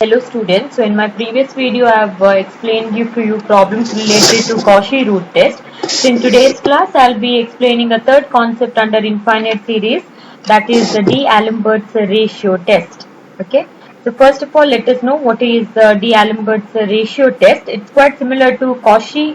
Hello students, so in my previous video I have explained you few problems related to Cauchy root test. So in today's class I'll be explaining a third concept under infinite series, that is the D'Alembert's ratio test. Okay, so first of all let us know what is the D'Alembert's ratio test. It's quite similar to Cauchy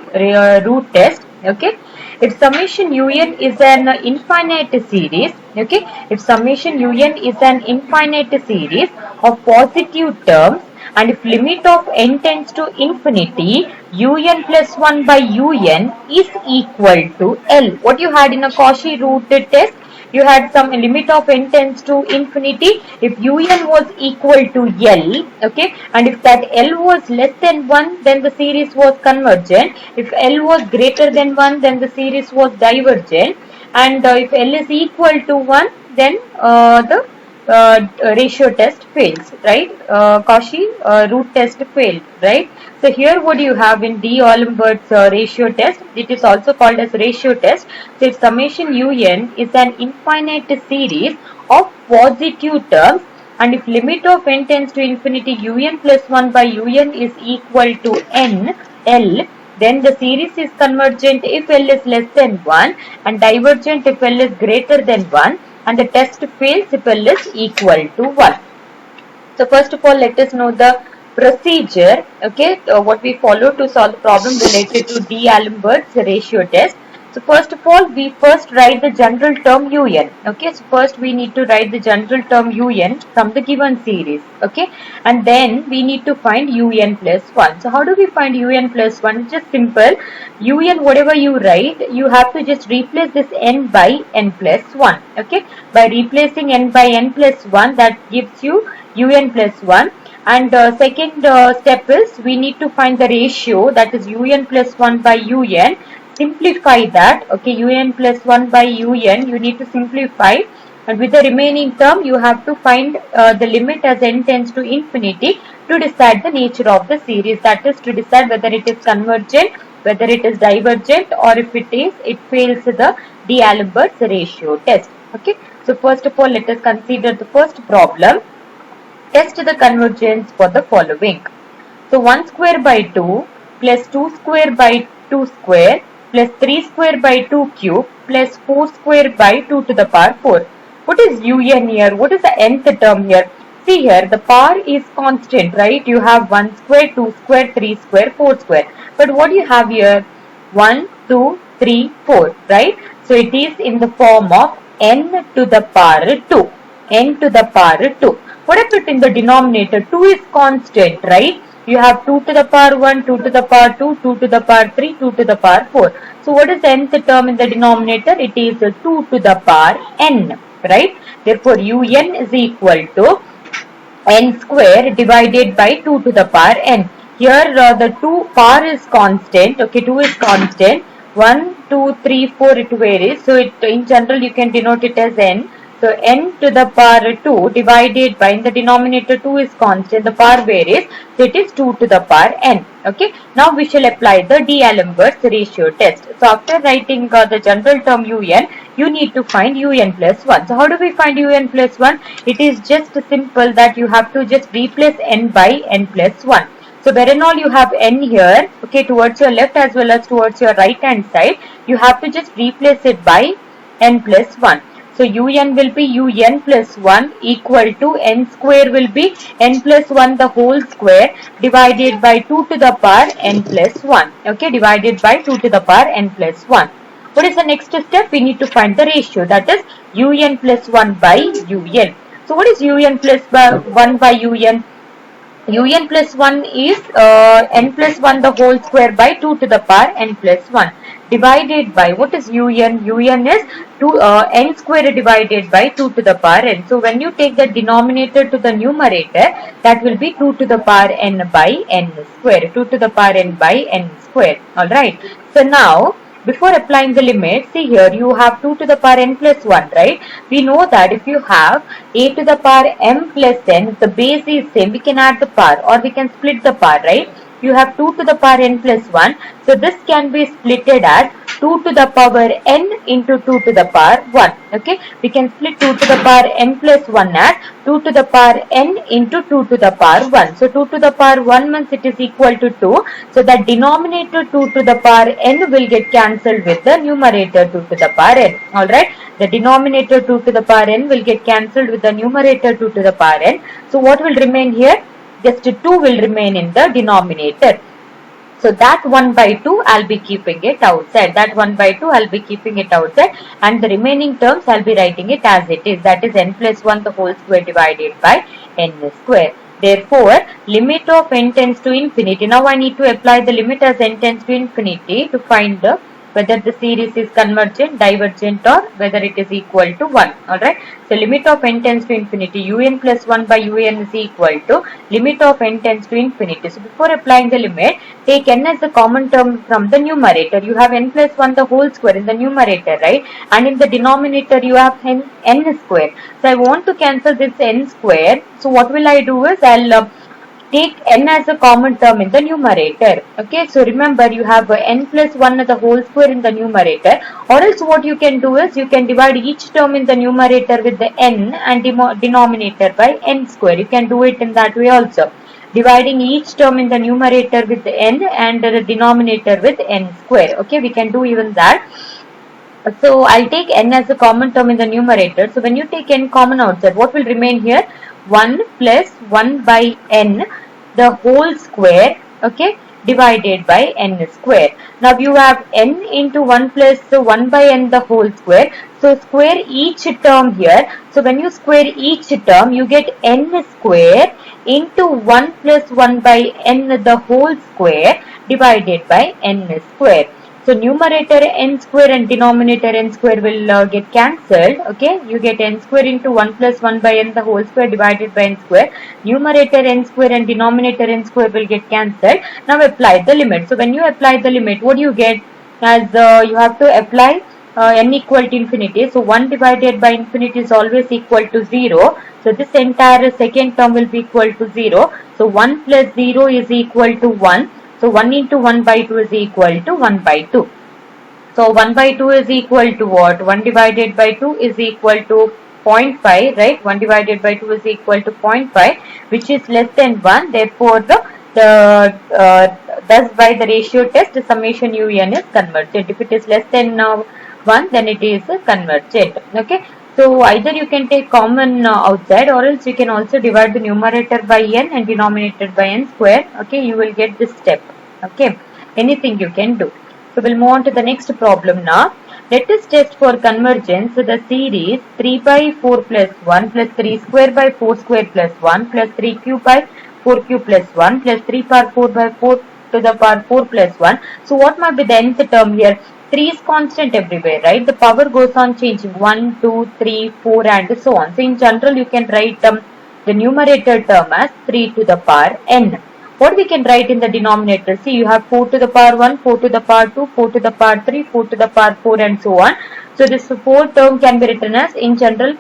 root test. Okay, if summation un is an infinite series, okay, if summation un is an infinite series of positive terms and if limit of n tends to infinity, un plus 1 by un is equal to L. What you had in a Cauchy root test? You had some limit of n tends to infinity. If un was equal to L, okay, and if that L was less than 1, then the series was convergent. If L was greater than 1, then the series was divergent. And if L is equal to 1, then the ratio test fails, right? Cauchy root test failed, right? So here what you have in D'Alembert's ratio test, it is also called as ratio test. So if summation un is an infinite series of positive terms and if limit of n tends to infinity, un plus 1 by un is equal to n, L, then the series is convergent if L is less than 1 and divergent if L is greater than 1, and the test fails if L is equal to 1. So first of all let us know the procedure, okay, what we follow to solve the problem related to D'Alembert's ratio test. So first of all we first write the general term un, okay, so first we need to write the general term un from the given series, okay, and then we need to find un plus 1. So how do we find un plus 1? It's just simple. Un, whatever you write, you have to just replace this n by n plus 1, okay, by replacing n by n plus 1, that gives you un plus 1. And second step is we need to find the ratio, that is un plus 1 by un. Simplify that, okay, un plus 1 by un, you need to simplify, and with the remaining term you have to find the limit as n tends to infinity to decide the nature of the series, that is to decide whether it is convergent, whether it is divergent, or if it is, it fails the D'Alembert's ratio test. Okay, so first of all let us consider the first problem. Test the convergence for the following. So 1 square by 2 plus 2 square by 2 square plus 3 square by 2 cube plus 4 square by 2 to the power 4. What is un here? What is the nth term here? See here, the power is constant, right? You have 1 square, 2 square, 3 square, 4 square. But what do you have here? 1, 2, 3, 4, right? So it is in the form of n to the power 2. N to the power 2. What if it in the denominator? 2 is constant, right? You have 2 to the power 1, 2 to the power 2, 2 to the power 3, 2 to the power 4. So what is the nth term in the denominator? It is 2 to the power n, right? Therefore un is equal to n square divided by 2 to the power n. Here the 2 power is constant, okay, 2 is constant. 1, 2, 3, 4 it varies. So it in general you can denote it as n. So n to the power 2 divided by, in the denominator 2 is constant, the power varies, so it is 2 to the power n. Okay, now we shall apply the D'Alembert's ratio test. So after writing the general term un, you need to find un plus 1. So how do we find un plus 1? It is just simple that you have to just replace n by n plus 1. So wherein all you have n here, okay, towards your left as well as towards your right hand side, you have to just replace it by n plus 1. So un will be un plus 1 equal to n square will be n plus 1 the whole square divided by 2 to the power n plus 1. Okay, divided by 2 to the power n plus 1. What is the next step? We need to find the ratio, that is un plus 1 by un. So what is un plus 1 by un? Un plus 1 is n plus 1 the whole square by 2 to the power n plus 1 divided by, what is un? Un is 2 n square divided by 2 to the power n. So when you take the denominator to the numerator, that will be 2 to the power n by n square, 2 to the power n by n square. Alright, so now before applying the limit, see here you have 2 to the power n plus 1, right? We know that if you have a to the power m plus n, if the base is same, we can add the power or we can split the power, right? You have 2 to the power n plus 1. So this can be splitted as 2 to the power n into 2 to the power 1. Okay, we can split 2 to the power n plus 1 as 2 to the power n into 2 to the power 1. So 2 to the power 1 means it is equal to 2. So the denominator 2 to the power n will get cancelled with the numerator 2 to the power n. Alright, the denominator 2 to the power n will get cancelled with the numerator 2 to the power n. So what will remain here? Just 2 will remain in the denominator. So that 1 by 2 I'll be keeping it outside. That 1 by 2 I'll be keeping it outside, and the remaining terms I'll be writing it as it is. That is n plus 1 the whole square divided by n square. Therefore, limit of n tends to infinity. Now I need to apply the limit as n tends to infinity to find whether the series is convergent, divergent, or whether it is equal to 1. Alright. So limit of n tends to infinity, un plus 1 by un is equal to limit of n tends to infinity. So before applying the limit, take n as the common term from the numerator. You have n plus 1 the whole square in the numerator, right? And in the denominator you have n square. So I want to cancel this n square. So what will I do is I'll take n as a common term in the numerator. Okay, so remember you have n plus 1 as the whole square in the numerator, or else what you can do is you can divide each term in the numerator with the n and denominator by n square. You can do it in that way also, dividing each term in the numerator with the n and the denominator with n square. Okay, we can do even that. So I'll take n as a common term in the numerator. So when you take n common outside, what will remain here? 1 plus 1 by n the whole square, okay, divided by n square. Now you have n into 1 plus 1 by n the whole square. So square each term here. So when you square each term, you get n square into 1 plus 1 by n the whole square divided by n square. So numerator n square and denominator n square will get cancelled. Okay, you get n square into 1 plus 1 by n the whole square divided by n square. Numerator n square and denominator n square will get cancelled. Now apply the limit. So when you apply the limit, what do you get? As you have to apply n equal to infinity. So 1 divided by infinity is always equal to 0. So this entire second term will be equal to 0. So 1 plus 0 is equal to 1. So 1 into 1 by 2 is equal to 1 by 2. So 1 by 2 is equal to what? 1 divided by 2 is equal to 0.5, right? 1 divided by 2 is equal to 0.5, which is less than 1. Therefore, thus by the ratio test, the summation un is convergent. If it is less than 1, then it is convergent. Okay. So either you can take common outside, or else you can also divide the numerator by n and denominator by n square. Okay, you will get this step. Okay, anything you can do. So we'll move on to the next problem now. Let us test for convergence the series 3 by 4 plus 1 plus 3 square by 4 square plus 1 plus 3 cube by 4 cube plus 1 plus 3 power 4 by 4 to the power 4 plus 1. So what might be the nth term here? 3 is constant everywhere, right? The power goes on changing 1, 2, 3, 4 and so on. So in general you can write the numerator term as 3 to the power n. What we can write in the denominator? See, you have 4 to the power 1, 4 to the power 2, 4 to the power 3, 4 to the power 4 and so on. So this 4 term can be written as, in general,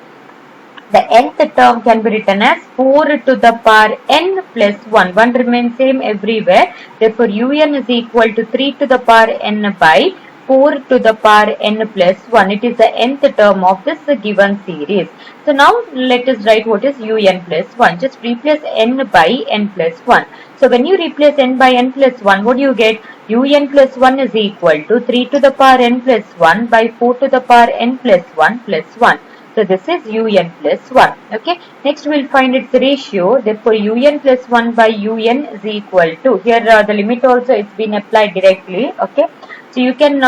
the nth term can be written as 4 to the power n plus 1. 1 remains same everywhere. Therefore, un is equal to 3 to the power n by 4 to the power n plus 1. It is the nth term of this given series. So now let us write what is un plus 1. Just replace n by n plus 1. So when you replace n by n plus 1, what do you get? Un plus 1 is equal to 3 to the power n plus 1 by 4 to the power n plus 1 plus 1. So this is un plus 1. Okay. Next we will find its ratio. Therefore un plus 1 by un is equal to, here the limit also it's been applied directly. Okay. So you can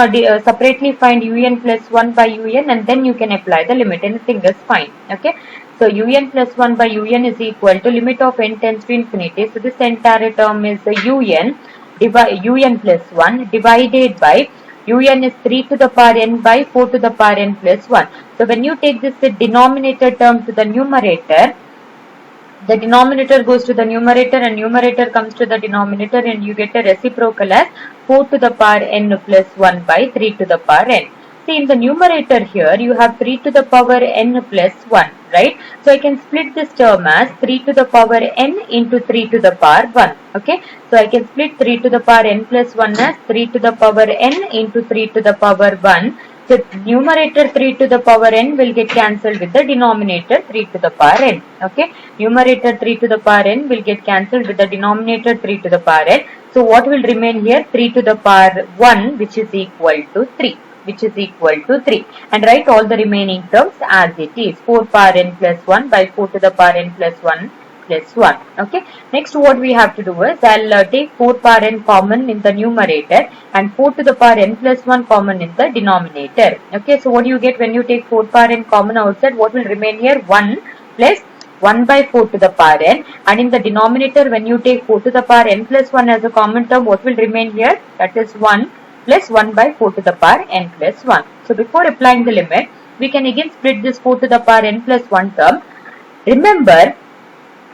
separately find un plus 1 by un and then you can apply the limit. Anything is fine. Okay. So un plus 1 by un is equal to limit of n tends to infinity. So this entire term is un plus 1 divided by un is 3 to the power n by 4 to the power n plus 1. So when you take this denominator term to the numerator, the denominator goes to the numerator and numerator comes to the denominator, and you get a reciprocal as 4 to the power n plus 1 by 3 to the power n. See, in the numerator here, you have 3 to the power n plus 1, right? So I can split this term as 3 to the power n into 3 to the power 1, okay? So I can split 3 to the power n plus 1 as 3 to the power n into 3 to the power 1. So numerator 3 to the power n will get cancelled with the denominator 3 to the power n, okay? Numerator 3 to the power n will get cancelled with the denominator 3 to the power n. So what will remain here? 3 to the power 1, which is equal to 3. Which is equal to 3, and write all the remaining terms as it is. 4 power n plus 1 by 4 to the power n plus 1 plus 1. Okay. Next, what we have to do is I'll take 4 power n common in the numerator and 4 to the power n plus 1 common in the denominator. Okay. So what do you get when you take 4 power n common outside? What will remain here? 1 plus 1 by 4 to the power n, and in the denominator when you take 4 to the power n plus 1 as a common term, what will remain here? That is 1 plus 1 by 4 to the power n plus 1. So before applying the limit, we can again split this 4 to the power n plus 1 term. Remember,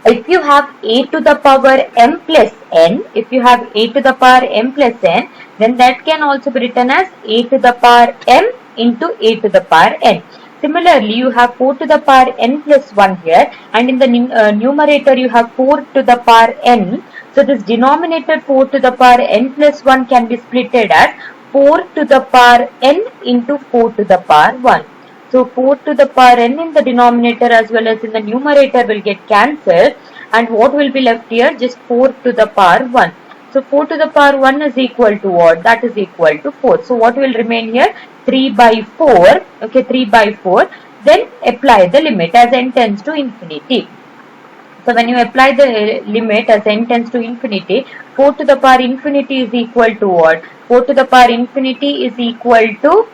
if you have a to the power m plus n, then that can also be written as a to the power m into a to the power n. Similarly, you have 4 to the power n plus 1 here, and in the numerator you have 4 to the power n. So this denominator 4 to the power n plus 1 can be splitted as 4 to the power n into 4 to the power 1. So 4 to the power n in the denominator as well as in the numerator will get cancelled, and what will be left here? Just 4 to the power 1. So 4 to the power 1 is equal to what? That is equal to 4. So what will remain here? 3 by 4. Okay, 3 by 4. Then apply the limit as n tends to infinity. So when you apply the limit as n tends to infinity, 4 to the power infinity is equal to what? 4 to the power infinity is equal to,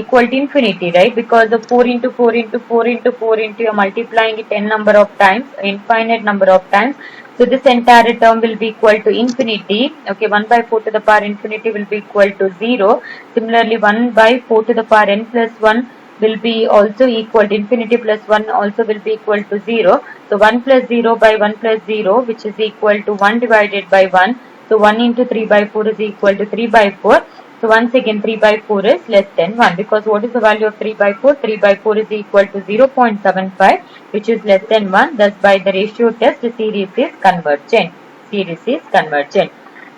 equal to infinity, right? Because the 4 into 4 into 4 into 4 into you are multiplying it n number of times, infinite number of times. So this entire term will be equal to infinity. Okay, 1 by 4 to the power infinity will be equal to 0. Similarly, 1 by 4 to the power n plus 1 will be also equal to infinity plus 1 also will be equal to 0. So 1 plus 0 by 1 plus 0, which is equal to 1 divided by 1. So 1 into 3 by 4 is equal to 3 by 4. So once again 3 by 4 is less than 1, because what is the value of 3 by 4? 3 by 4 is equal to 0.75, which is less than 1. Thus by the ratio test, the series is convergent.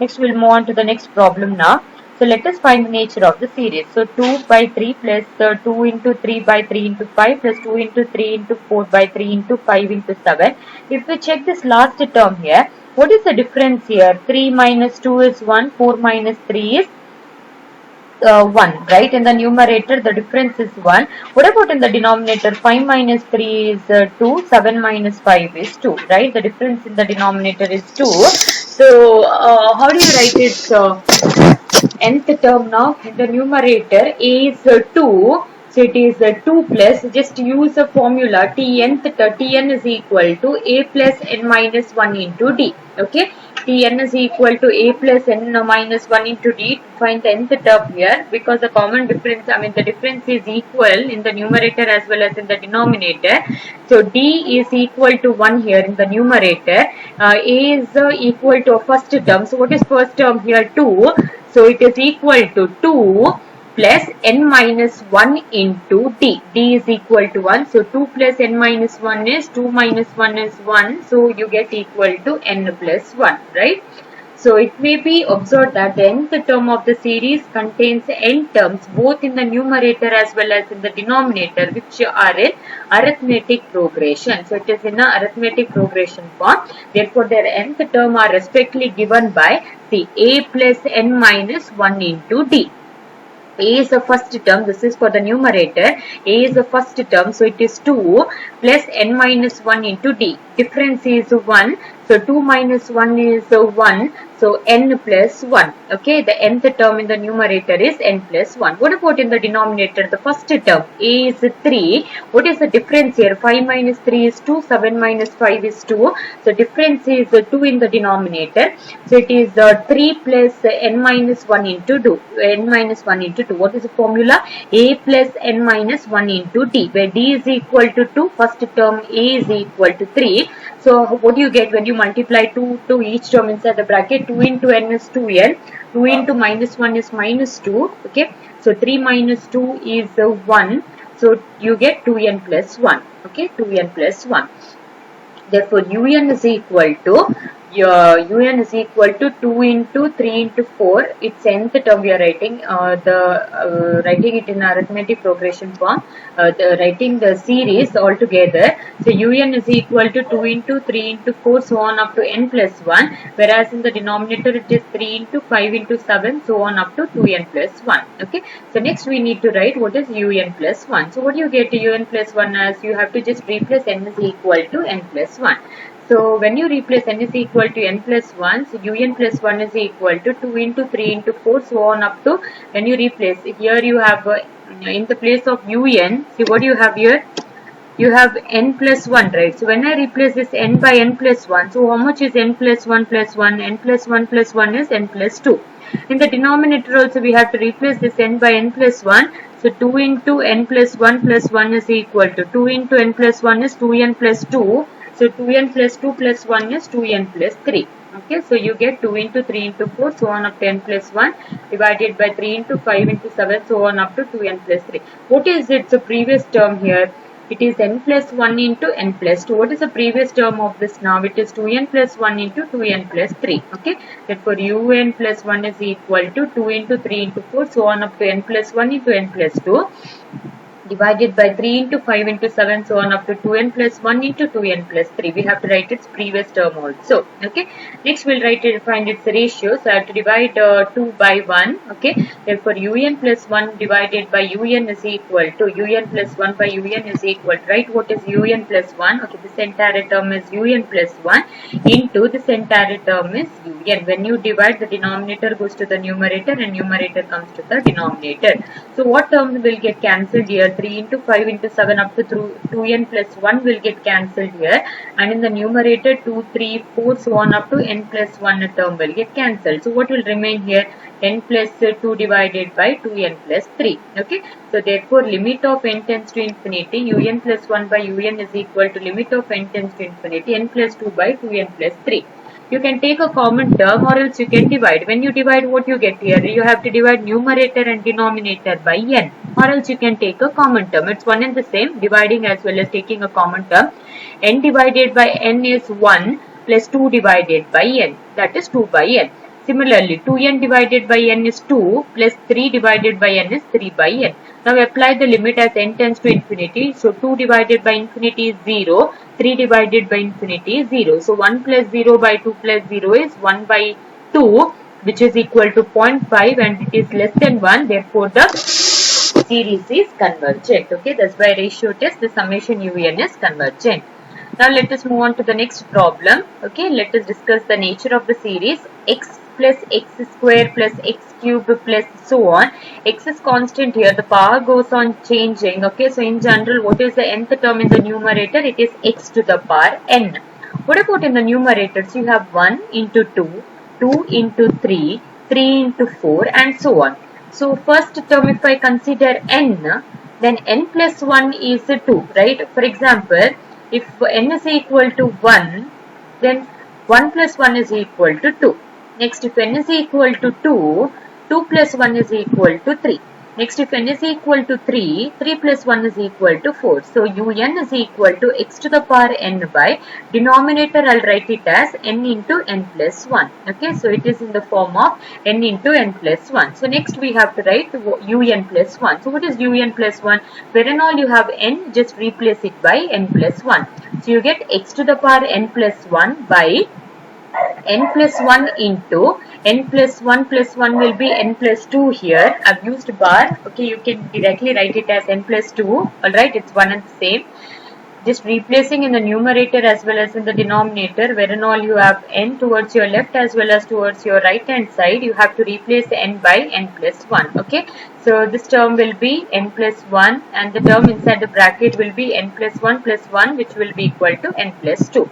Next we'll move on to the next problem now. So let us find the nature of the series. So 2 by 3 plus 2 into 3 by 3 into 5 plus 2 into 3 into 4 by 3 into 5 into 7. If we check this last term here, what is the difference here? 3 minus 2 is 1, 4 minus 3 is 1, right? In the numerator the difference is 1. What about in the denominator? 5 minus 3 is 2, 7 minus 5 is 2, right? The difference in the denominator is 2. So how do you write its nth term now? In the numerator, a is 2, so it is 2 plus, just use a formula, Tn is equal to a plus n minus 1 into d. Okay, Tn is equal to a plus n minus 1 into d to find the nth term here, because the common difference, the difference is equal in the numerator as well as in the denominator. So d is equal to 1 here in the numerator. A is equal to first term. So what is first term here? 2. So it is equal to 2 plus n minus 1 into d. D is equal to 1. So 2 plus n minus 1 is 2 minus 1 is 1. So you get equal to n plus 1, right? So it may be observed that the nth term of the series contains n terms both in the numerator as well as in the denominator, which are in arithmetic progression. So it is in a arithmetic progression form. Therefore their nth term are respectively given by the a plus n minus 1 into d. A is the first term, this is for the numerator. A is the first term, so it is 2 plus n minus 1 into d. Difference is 1, so 2 minus 1 is 1, so n plus 1. Okay, the nth term in the numerator is n plus 1. What about in the denominator? The first term, a is 3. What is the difference here? 5 minus 3 is 2, 7 minus 5 is 2. So difference is 2 in the denominator. So it is 3 plus n minus 1 into 2. N minus 1 into 2. What is the formula? A plus n minus 1 into d, where d is equal to 2, first term a is equal to 3. So what do you get when you multiply 2 to each term inside the bracket? 2 into n is 2n. 2 into minus 1 is minus 2. Okay. So 3 minus 2 is 1. So you get 2n plus 1. Okay. 2n plus 1. Therefore, un is equal to un is equal to 2 into 3 into 4. It's nth term we are writing. Writing it in arithmetic progression form. Writing the series altogether. So un is equal to 2 into 3 into 4, so on up to n plus 1. Whereas in the denominator it is 3 into 5 into 7, so on up to 2n plus 1. Okay. So next we need to write what is un plus 1. So what do you get to un plus 1 as? You have to just replace n is equal to n plus 1. So when you replace n is equal to n plus 1, so un plus 1 is equal to 2 into 3 into 4, so on up to, when you replace, here you have in the place of un, see what you have here? You have n plus 1, right? So when I replace this n by n plus 1, so how much is n plus 1 plus 1? N plus 1 plus 1 is n plus 2. In the denominator also we have to replace this n by n plus 1. So 2 into n plus 1 is equal to 2 into n plus 1 is 2n plus 2. So 2n plus 2 plus 1 is 2n plus 3. Okay, so you get 2 into 3 into 4, so on up to n plus 1 divided by 3 into 5 into 7, so on up to 2n plus 3. What is it? So previous term here, it is n plus 1 into n plus 2. What is the previous term of this now? It is 2n plus 1 into 2n plus 3. Okay, therefore un plus 1 is equal to 2 into 3 into 4, so on up to n plus 1 into n plus 2. Divided by 3 into 5 into 7, so on up to 2n plus 1 into 2n plus 3. We have to write its previous term also. Okay. Next we'll find its ratio. So I have to divide 2 by 1. Okay. Therefore un plus 1 divided by un is equal to un plus 1 by un is equal to, right? What is un plus 1? Okay, this entire term is un plus 1 into this entire term is un. When you divide, the denominator goes to the numerator and numerator comes to the denominator. So what terms will get cancelled here? 3 into 5 into 7 up to 2n plus 1 will get cancelled here, and in the numerator 2, 3, 4, so on up to n plus 1 term will get cancelled. So what will remain here? n plus 2 divided by 2n plus 3. Okay. So therefore limit of n tends to infinity, un plus 1 by un is equal to limit of n tends to infinity, n plus 2 by 2n plus 3. You can take a common term or else you can divide. When you divide, what you get here? You have to divide numerator and denominator by n, or else you can take a common term. It's one and the same, dividing as well as taking a common term. N divided by n is 1 plus 2 divided by n, that is 2 by n. Similarly, 2n divided by n is 2 plus 3 divided by n is 3 by n. Now apply the limit as n tends to infinity. So 2 divided by infinity is 0. 3 divided by infinity is 0. So 1 plus 0 by 2 plus 0 is 1 by 2, which is equal to 0.5, and it is less than 1. Therefore, the series is convergent. Okay, that's by ratio test the summation un is convergent. Now let us move on to the next problem. Okay, let us discuss the nature of the series. X plus x square plus x cube plus so on. X is constant here. The power goes on changing. Okay, so in general, what is the nth term in the numerator? It is x to the power n. What about in the numerator? So you have 1 into 2, 2 into 3, 3 into 4, and so on. So first term, if I consider n, then n plus 1 is 2, right? For example, if n is equal to 1, then 1 plus 1 is equal to 2. Next, if n is equal to 2, 2 plus 1 is equal to 3. Next, if n is equal to 3, 3 plus 1 is equal to 4. So, un is equal to x to the power n by denominator, I'll write it as n into n plus 1. Okay, so it is in the form of n into n plus 1. So, next we have to write un plus 1. So, what is un plus 1? Wherein all you have n, just replace it by n plus 1. So, you get x to the power n plus 1 by n plus 1 into n plus 1 will be n plus 2 here. I've used bar. Okay, you can directly write it as n plus 2. Alright, it's one and the same. Just replacing in the numerator as well as in the denominator, wherein all you have n towards your left as well as towards your right hand side, you have to replace n by n plus 1. Okay, so this term will be n plus 1 and the term inside the bracket will be n plus 1 which will be equal to n plus 2.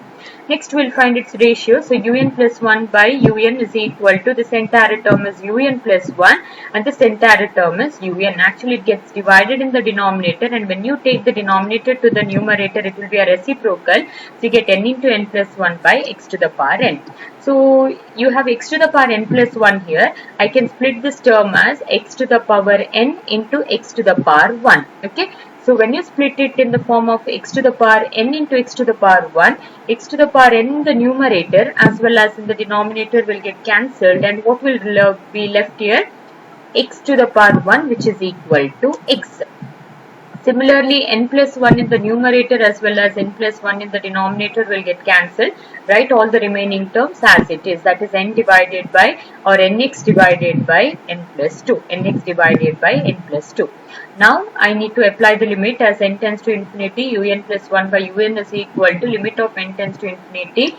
Next we'll find its ratio. So un plus 1 by un is equal to, this entire term is un plus 1 and this entire term is un. Actually it gets divided in the denominator, and when you take the denominator to the numerator it will be a reciprocal. So you get n into n plus 1 by x to the power n. So you have x to the power n plus 1 here. I can split this term as x to the power n into x to the power 1. Okay. So when you split it in the form of x to the power n into x to the power 1, x to the power n in the numerator as well as in the denominator will get cancelled, and what will be left here? X to the power 1, which is equal to x. Similarly, n plus 1 in the numerator as well as n plus 1 in the denominator will get cancelled. Write all the remaining terms as it is, that is n divided by, or nx divided by n plus 2. Nx divided by n plus 2. Now I need to apply the limit as n tends to infinity. Un plus 1 by un is equal to limit of n tends to infinity.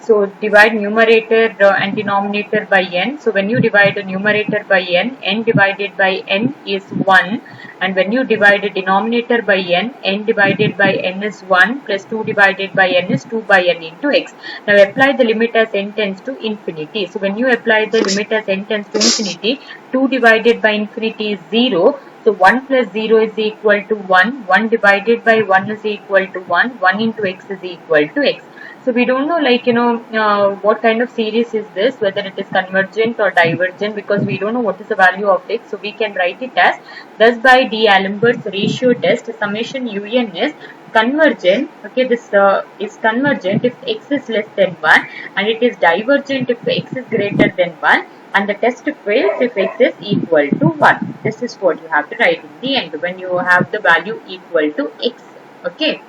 So divide numerator and denominator by n. So when you divide the numerator by n divided by n is 1, and when you divide the denominator by n divided by n is 1 plus 2 divided by n is 2 by n into x. Now apply the limit as n tends to infinity. So when you apply the limit as n tends to infinity, 2 divided by infinity is 0. So 1 plus 0 is equal to 1. 1 divided by 1 is equal to 1. 1 into x is equal to x. So we don't know, what kind of series is this, whether it is convergent or divergent, because we don't know what is the value of x. So we can write it as, thus by D'Alembert's ratio test, summation un is convergent. Okay, this is convergent if x is less than 1, and it is divergent if x is greater than 1, and the test fails if x is equal to 1. This is what you have to write in the end when you have the value equal to x. Okay.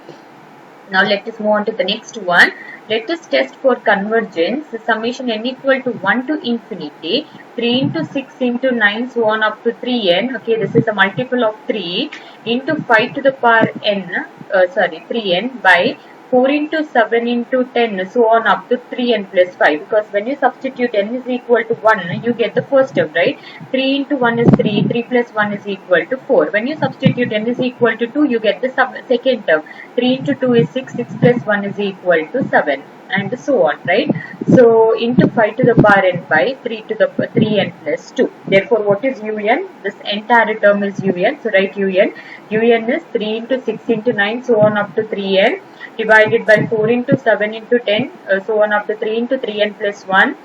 Now let us move on to the next one. Let us test for convergence. The summation n equal to 1 to infinity, 3 into 6 into 9, so on up to 3n. Okay, this is a multiple of 3 into 5 to the power n, 3n by 4 into 7 into 10, so on up to 3n plus 5. Because when you substitute n is equal to 1, you get the first term, right? 3 into 1 is 3, 3 plus 1 is equal to 4. When you substitute n is equal to 2, you get the second term. 3 into 2 is 6, 6 plus 1 is equal to 7, and so on, right? So into 5 to the power n by 3 to the 3n plus 2. Therefore, what is un? This entire term is un. So write un. Un is 3 into 6 into 9, so on up to 3n, divided by 4 into 7 into 10, so on up to 3 into 3n plus 1.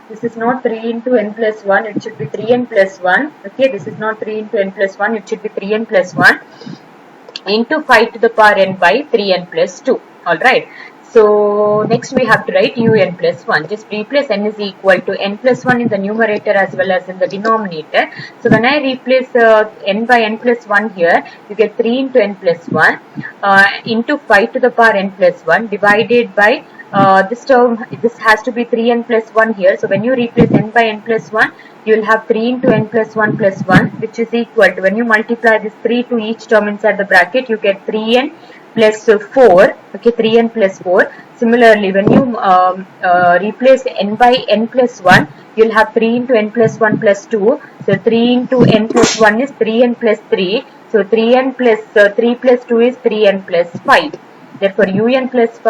This is not 3 into n plus 1, it should be 3n plus 1. Okay, this is not 3 into n plus 1, it should be 3n plus 1 into 5 to the power n by 3n plus 2. Alright. So next we have to write un plus 1. Just replace n is equal to n plus 1 in the numerator as well as in the denominator. So when I replace n by n plus 1 here, you get 3 into n plus 1 into 5 to the power n plus 1 divided by this term. This has to be 3n plus 1 here. So when you replace n by n plus 1, you will have 3 into n plus 1 plus 1, which is equal to, when you multiply this 3 to each term inside the bracket, you get 3n plus 4. Okay, 3n plus 4. Similarly, when you replace n by n plus 1, you will have 3 into n plus 1 plus 2. So 3 into n plus 1 is 3n plus 3. So 3n plus 3 plus 2 is 3n plus 5. Therefore, un plus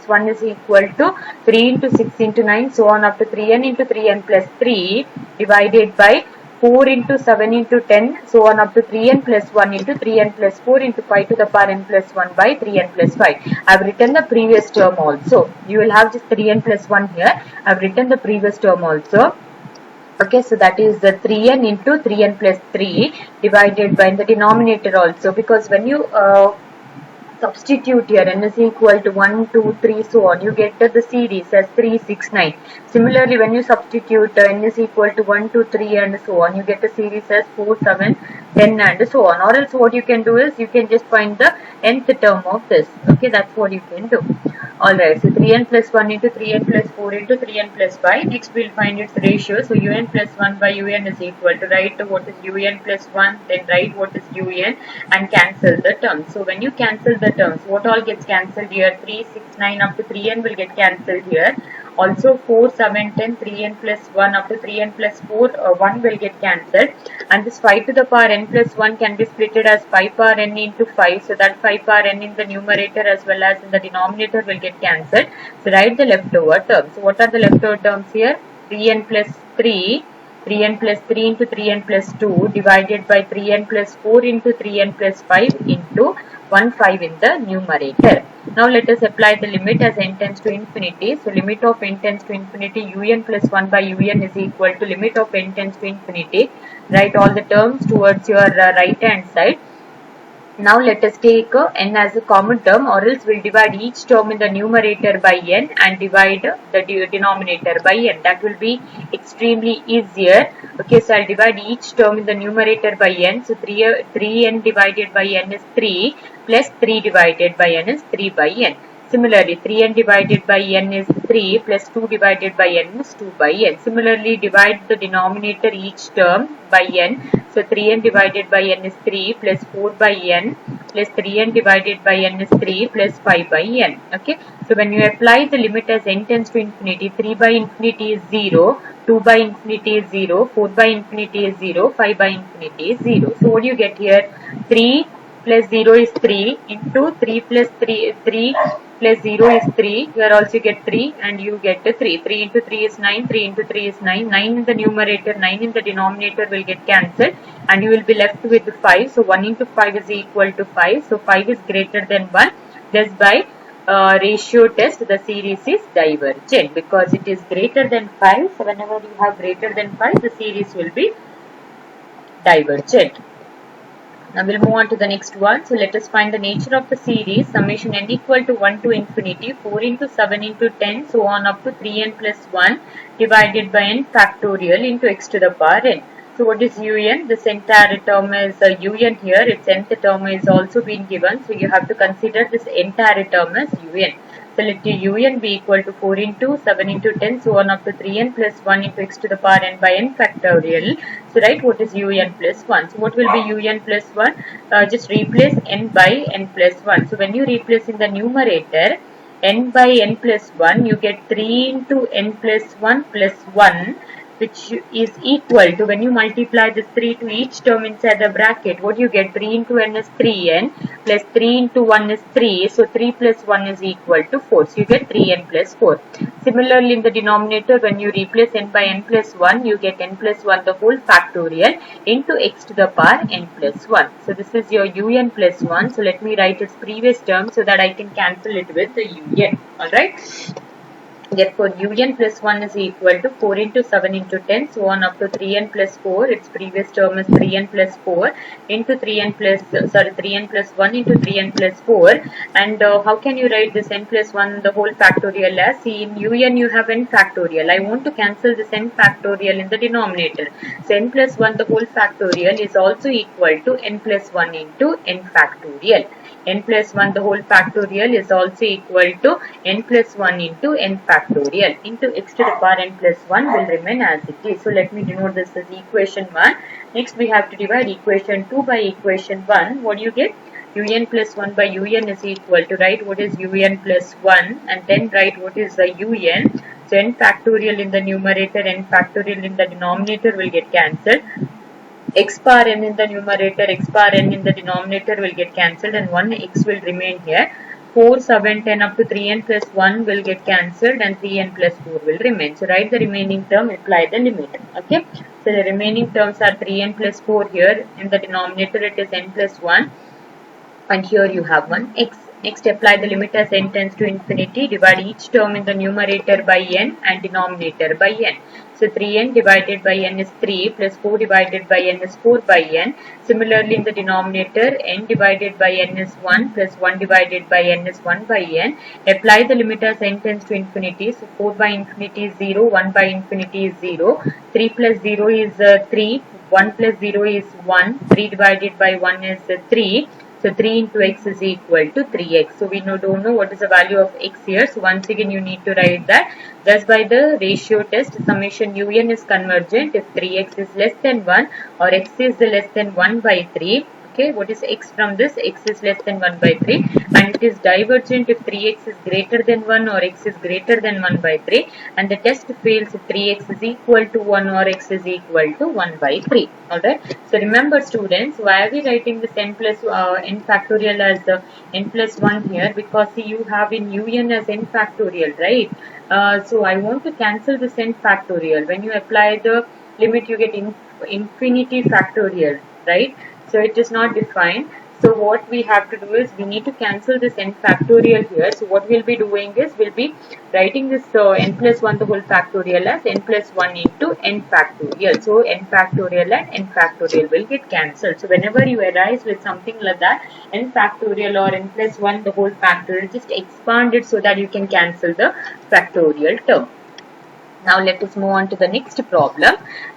1 is equal to 3 into 6 into 9, so on up to 3n into 3n plus 3 divided by 4 into 7 into 10, so on up to 3n plus 1 into 3n plus 4 into 5 to the power n plus 1 by 3n plus 5. I have written the previous term also. You will have just 3n plus 1 here. I have written the previous term also. Okay, so that is the 3n into 3n plus 3 divided by the denominator also, because when you substitute here n is equal to 1, 2, 3, so on, you get the series as 3, 6, 9. Similarly, when you substitute n is equal to 1, 2, 3 and so on, you get the series as 4, 7, 10 and so on. Or else what you can do is, you can just find the nth term of this. Okay, that's what you can do. Alright, so 3n plus 1 into 3n plus 4 into 3n plus 5. Next we will find its ratio. So un plus 1 by un is equal to, write what is un plus 1, then write what is un and cancel the terms. So when you cancel the terms, what all gets cancelled here? 3, 6, 9 up to 3n will get cancelled here. Also 4, 7, 10, 3n plus 1 up to 3n plus 4, 1 will get cancelled. And this 5 to the power n plus 1 can be splitted as 5 power n into 5. So that 5 power n in the numerator as well as in the denominator will get cancelled. So write the leftover terms. So what are the leftover terms here? 3n plus 3. 3n plus 3 into 3n plus 2 divided by 3n plus 4 into 3n plus 5 into 1 5 in the numerator. Now let us apply the limit as n tends to infinity. So limit of n tends to infinity un plus 1 by un is equal to limit of n tends to infinity. Write all the terms towards your right hand side. Now let us take n as a common term, or else we'll divide each term in the numerator by n and divide the denominator by n. That will be extremely easier. Okay, so I'll divide each term in the numerator by n. So 3n divided by n is 3 plus 3 divided by n is 3 by n. Similarly, 3n divided by n is 3 plus 2 divided by n is 2 by n. Similarly, divide the denominator each term by n. So 3n divided by n is 3 plus 4 by n plus 3n divided by n is 3 plus 5 by n. Okay. So when you apply the limit as n tends to infinity, 3 by infinity is 0, 2 by infinity is 0, 4 by infinity is 0, 5 by infinity is 0. So what do you get here? 3 plus 0 is 3 into 3 plus 3 plus 0 is 3. Here also you get 3 and you get 3. 3 into 3 is 9. 3 into 3 is 9. 9 in the numerator, 9 in the denominator will get cancelled and you will be left with 5. So 1 into 5 is equal to 5. So 5 is greater than 1. Thus by ratio test the series is divergent because it is greater than 5. So whenever you have greater than 5, the series will be divergent. Now we'll move on to the next one. So let us find the nature of the series. Summation n equal to 1 to infinity, 4 into 7 into 10, so on up to 3n plus 1 divided by n factorial into x to the power n. So what is un? This entire term is un here. Its nth term is also been given. So you have to consider this entire term as un. So let un be equal to 4 into 7 into 10, so on up to 3n plus 1 into x to the power n by n factorial. So write what is un plus 1. So what will be un plus 1? Just replace n by n plus 1. So when you replace in the numerator n by n plus 1, you get 3 into n plus 1 plus 1, which is equal to, when you multiply this 3 to each term inside the bracket, what you get? 3 into n is 3n plus 3 into 1 is 3. So 3 plus 1 is equal to 4. So you get 3n plus 4. Similarly, in the denominator, when you replace n by n plus 1, you get n plus 1 the whole factorial into x to the power n plus 1. So this is your un plus 1. So let me write its previous term so that I can cancel it with the un. Alright. Therefore, un plus 1 is equal to 4 into 7 into 10, so on up to 3n plus 4. Its previous term is 3n plus 4 into 3n plus 1 into 3n plus 4. And how can you write this n plus 1 the whole factorial as? See, in un you have n factorial. I want to cancel this n factorial in the denominator. So n plus 1 the whole factorial is also equal to n plus 1 into n factorial. N plus 1 the whole factorial is also equal to n plus 1 into n factorial into x to the power n plus 1 will remain as it is. So let me denote this as equation 1. Next we have to divide equation 2 by equation 1. What do you get? Un plus 1 by un is equal to, write what is un plus 1 and then write what is the un. So n factorial in the numerator, n factorial in the denominator will get cancelled. X power n in the numerator, x power n in the denominator will get cancelled and 1 x will remain here. 4, 7, 10 up to 3n plus 1 will get cancelled and 3n plus 4 will remain. So write the remaining term, apply the limit. Okay. So the remaining terms are 3n plus 4 here. In the denominator it is n plus 1 and here you have 1 x. Next apply the limit as n tends to infinity. Divide each term in the numerator by n and denominator by n. So 3n divided by n is 3 plus 4 divided by n is 4 by n. Similarly in the denominator n divided by n is 1 plus 1 divided by n is 1 by n. Apply the limit as n tends to infinity. So 4 by infinity is 0, 1 by infinity is 0. 3 plus 0 is 3, 1 plus 0 is 1, 3 divided by 1 is 3. So 3 into x is equal to 3x. So we don't know what is the value of x here. So once again you need to write that. Thus by the ratio test, summation un is convergent if 3x is less than 1 or x is less than 1 by 3. Okay, what is x from this? X is less than 1 by 3, and it is divergent if 3x is greater than 1 or x is greater than 1 by 3, and the test fails if 3x is equal to 1 or x is equal to 1 by 3. Alright, so remember students, why are we writing this n plus n factorial as the n plus 1 here? Because see, you have in un as n factorial, right? So I want to cancel this n factorial. When you apply the limit, you get infinity factorial, right? So it is not defined. So what we have to do is we need to cancel this n factorial here. So what we'll be doing is we'll be writing this n plus 1 the whole factorial as n plus 1 into n factorial. So n factorial and n factorial will get cancelled. So whenever you arise with something like that, n factorial or n plus 1 the whole factorial, just expand it so that you can cancel the factorial term. Now let us move on to the next problem.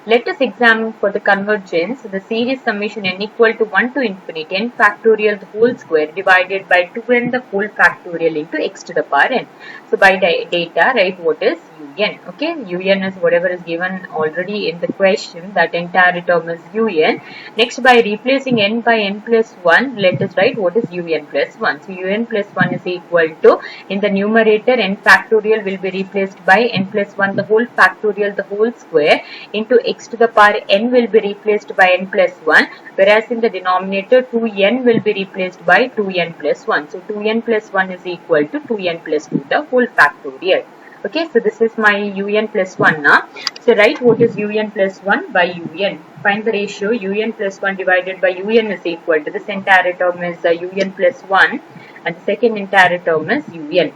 Let us examine for the convergence the series summation n equal to 1 to infinity n factorial the whole square divided by 2n the whole factorial into x to the power n. So by data, write what is un. Okay, un is whatever is given already in the question, that entire term is un. Next, by replacing n by n plus 1, let us write what is un plus 1. So un plus 1 is equal to, in the numerator n factorial will be replaced by n plus 1 the whole factorial the whole square into x to the power n will be replaced by n plus 1, whereas in the denominator 2n will be replaced by 2n plus 1. So 2n plus 1 is equal to 2n plus 2 the whole factorial. Okay, so this is my un plus 1 now. So write what is un plus 1 by un. Find the ratio un plus 1 divided by un is equal to, this entire term is un plus 1 and the second entire term is un.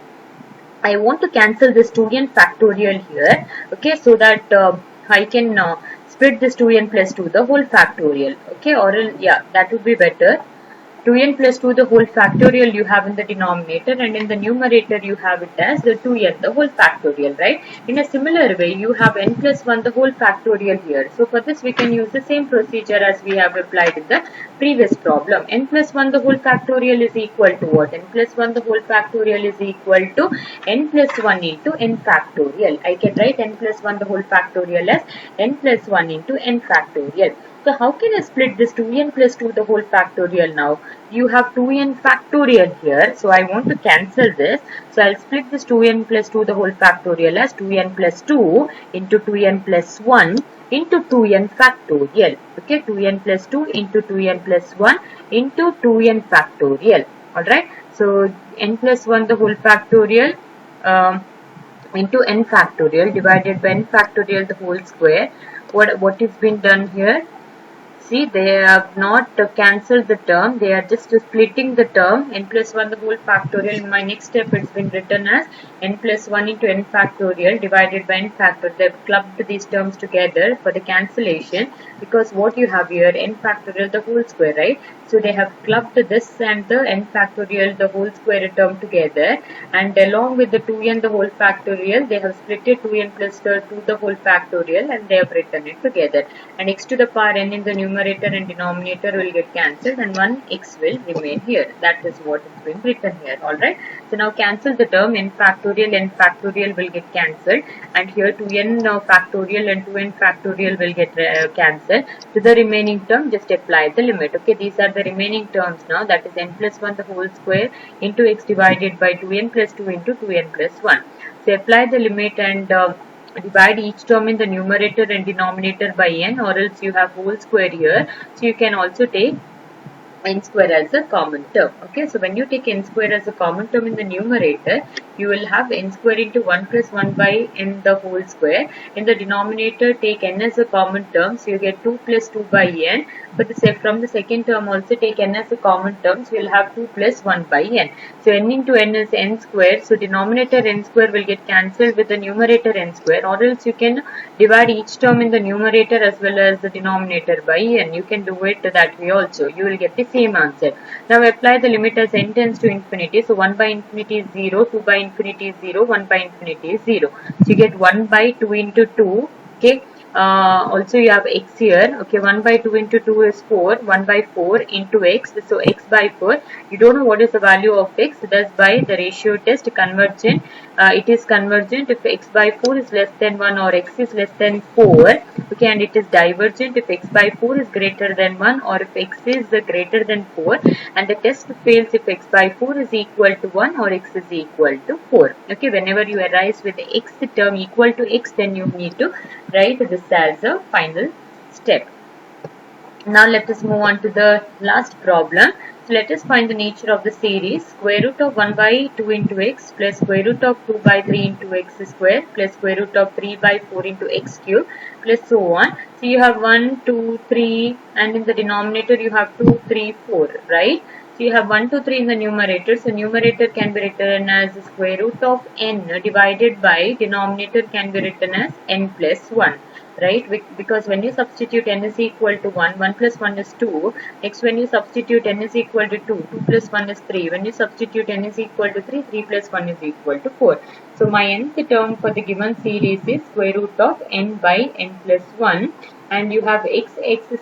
I want to cancel this 2n factorial here, okay, so that I can split this 2n plus 2 the whole factorial, okay, or yeah, that would be better. 2n plus 2 the whole factorial you have in the denominator, and in the numerator you have it as the 2n the whole factorial, right? In a similar way, you have n plus 1 the whole factorial here. So for this we can use the same procedure as we have applied in the previous problem. N plus 1 the whole factorial is equal to what? N plus 1 the whole factorial is equal to n plus 1 into n factorial. I can write n plus 1 the whole factorial as n plus 1 into n factorial. So how can I split this 2n plus 2 the whole factorial now? You have 2n factorial here. So I want to cancel this. So I'll split this 2n plus 2 the whole factorial as 2n plus 2 into 2n plus 1 into 2n factorial. Okay, 2n plus 2 into 2n plus 1 into 2n factorial. Alright. So n plus 1 the whole factorial into n factorial divided by n factorial the whole square. What is been done here? See, they have not cancelled the term, they are just splitting the term n plus 1 the whole factorial. In my next step, it's been written as n plus 1 into n factorial divided by n factorial. They have clubbed these terms together for the cancellation, because what you have here, n factorial the whole square, right? So they have clubbed this and the n factorial the whole square term together, and along with the 2n the whole factorial, they have split it 2n plus 2 the whole factorial, and they have written it together. And x to the power n in the numerator and denominator will get cancelled, and one x will remain here. That is what is being written here. Alright. So now cancel the term n factorial will get cancelled, and here 2n factorial and 2n factorial will get cancelled. To the remaining term, just apply the limit. Okay, these are the remaining terms now, that is n plus 1 the whole square into x divided by 2n plus 2 into 2n plus 1. So apply the limit and divide each term in the numerator and denominator by n, or else you have whole square here. So you can also take n square as a common term. Okay, so when you take n square as a common term in the numerator, you will have n square into 1 plus 1 by n the whole square. In the denominator, take n as a common term, so you get 2 plus 2 by n. But from the second term also take n as a common term, so you will have 2 plus 1 by n. So n into n is n square, so denominator n square will get cancelled with the numerator n square, or else you can divide each term in the numerator as well as the denominator by n. You can do it that way also. You will get the same answer. Now apply the limit as n tends to infinity. So 1 by infinity is 0, 2 by infinity is 0, 1 by infinity is 0. So you get 1 by 2 into 2. Okay. Also you have x here. Okay, 1 by 2 into 2 is 4. 1 by 4 into x. So x by 4. You don't know what is the value of x. Thus by the ratio test convergent. It is convergent if x by 4 is less than 1 or x is less than 4. Okay, and it is divergent if x by 4 is greater than 1 or if x is greater than 4. And the test fails if x by 4 is equal to 1 or x is equal to 4. Okay, whenever you arise with the x term equal to x, then you need to write this as a final step. Now let us move on to the last problem. So let us find the nature of the series. Square root of 1 by 2 into x plus square root of 2 by 3 into x square plus square root of 3 by 4 into x cube plus so on. So you have 1, 2, 3 and in the denominator you have 2, 3, 4, right? So you have 1, 2, 3 in the numerator. So numerator can be written as square root of n divided by denominator can be written as n plus 1. Right, because when you substitute n is equal to 1, 1 plus 1 is 2. Next, when you substitute n is equal to 2, 2 plus 1 is 3. When you substitute n is equal to 3, 3 plus 1 is equal to 4. So my nth term for the given series is square root of n by n plus 1. And you have x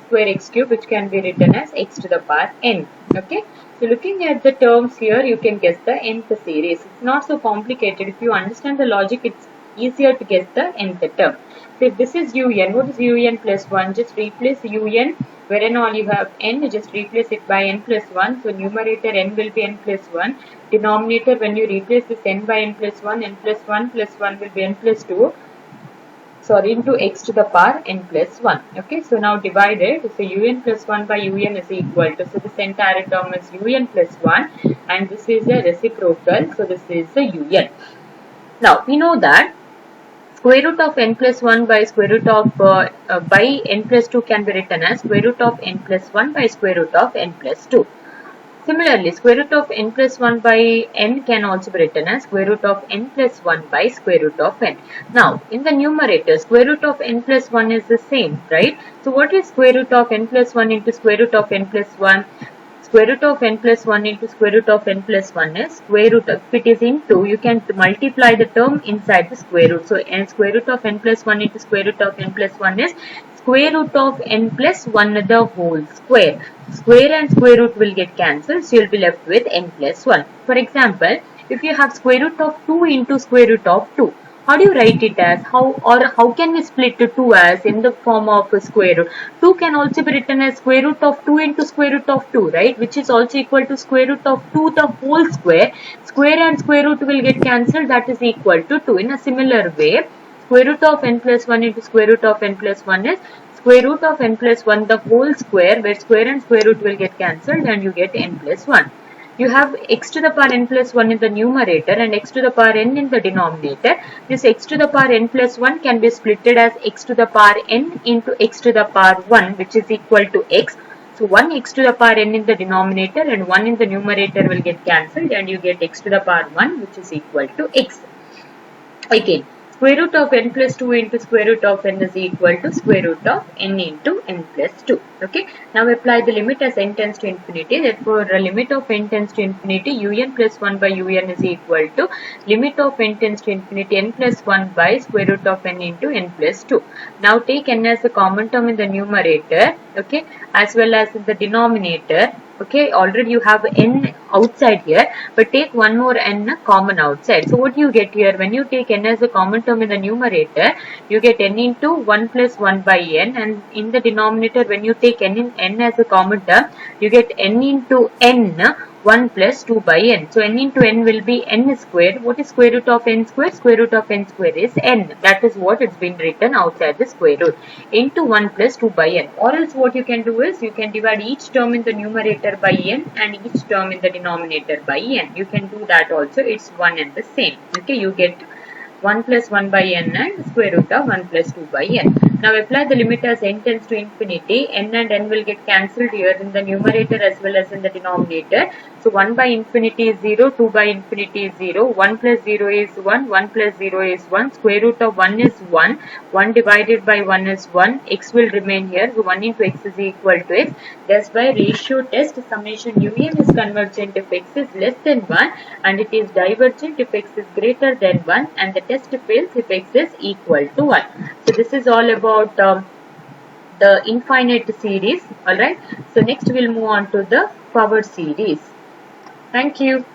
square x cube, which can be written as x to the power n. Okay. So looking at the terms here, you can guess the nth series. It's not so complicated. If you understand the logic, it's easier to guess the nth term. So if this is un, what is un plus 1? Just replace un, wherein all you have n, just replace it by n plus 1. So numerator n will be n plus 1. Denominator, when you replace this n by n plus 1 plus 1 will be n plus 2. Sorry, into x to the power n plus 1. Okay, so now divided. So un plus 1 by un is equal to, so this entire term is un plus 1 and this is a reciprocal. So this is the un. Now we know that square root of n plus 1 by square root of by n plus 2 can be written as square root of n plus 1 by square root of n plus 2. Similarly, square root of n plus 1 by n can also be written as square root of n plus 1 by square root of n. Now, in the numerator, square root of n plus 1 is the same, right? So, what is square root of n plus 1 into square root of n plus 1? Square root of n plus 1 into square root of n plus 1 is square root of, if it is into, you can multiply the term inside the square root. So, square root of n plus 1 into square root of n plus 1 is square root of n plus 1 the whole square. Square and square root will get cancelled, so you will be left with n plus 1. For example, if you have square root of 2 into square root of 2, how do you write it as? How can we split 2 as in the form of a square root? 2 can also be written as square root of 2 into square root of 2, right? Which is also equal to square root of 2 the whole square. Square and square root will get cancelled, that is equal to 2. In a similar way, square root of n plus 1 into square root of n plus 1 is square root of n plus 1 the whole square, where square and square root will get cancelled and you get n plus 1. You have x to the power n plus 1 in the numerator and x to the power n in the denominator. This x to the power n plus 1 can be splitted as x to the power n into x to the power 1, which is equal to x. So 1 x to the power n in the denominator and 1 in the numerator will get cancelled and you get x to the power 1, which is equal to x. Again, square root of n plus 2 into square root of n is equal to square root of n into n plus 2. Okay. Now apply the limit as n tends to infinity. Therefore, limit of n tends to infinity, un plus 1 by un is equal to limit of n tends to infinity, n plus 1 by square root of n into n plus 2. Now take n as a common term in the numerator, okay, as well as in the denominator. Okay, already you have n outside here, but take one more n common outside. So what you get here, when you take n as a common term in the numerator, you get n into 1 plus 1 by n, and in the denominator, when you take n as a common term, you get n into n 1 plus 2 by n. So n into n will be n squared. What is square root of n squared? Square root of n squared is n. That is what it's been written outside the square root, into 1 plus 2 by n. Or else what you can do is you can divide each term in the numerator by n and each term in the denominator by n. You can do that also. It's one and the same. Okay, you get 1 plus 1 by n and square root of 1 plus 2 by n. Now apply the limit as n tends to infinity. N and n will get cancelled here in the numerator as well as in the denominator. So 1 by infinity is 0, 2 by infinity is 0, 1 plus 0 is 1, 1 plus 0 is 1, square root of 1 is 1, 1 divided by 1 is 1, x will remain here, so 1 into x is equal to x. Thus by ratio test, summation un is convergent if x is less than 1 and it is divergent if x is greater than 1, and the test fails if x is equal to 1. So this is all about about the infinite series. Alright, so next we'll move on to the power series. Thank you.